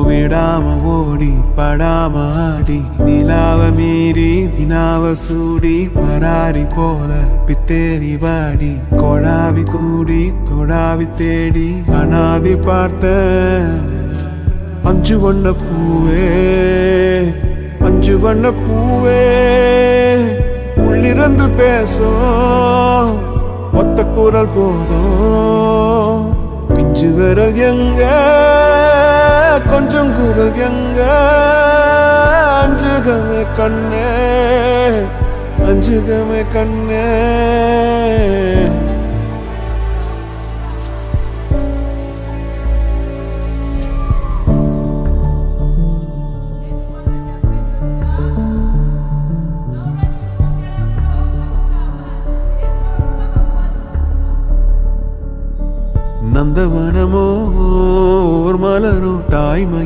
விடாம ஓடி படாம ஆடி நிலாவ மீறி வினாவ சூடி பராரி போல பித்தேரி வாடி கொழாவி கூடி தொடாவி தேடி அனாதி பார்த்த அஞ்சு வண்ண பூவே அஞ்சு வண்ண பூவே உள்ளிருந்து பேசும் ஒத்த குரல் போதும் பிஞ்சு விரல் எங்க கொஞ்சம் குரல் எங்க அஞ்சுகமே கண்ணே அஞ்சுகமே கண்ணே நந்தவனமோ ஓர் மலரோ தாய்மை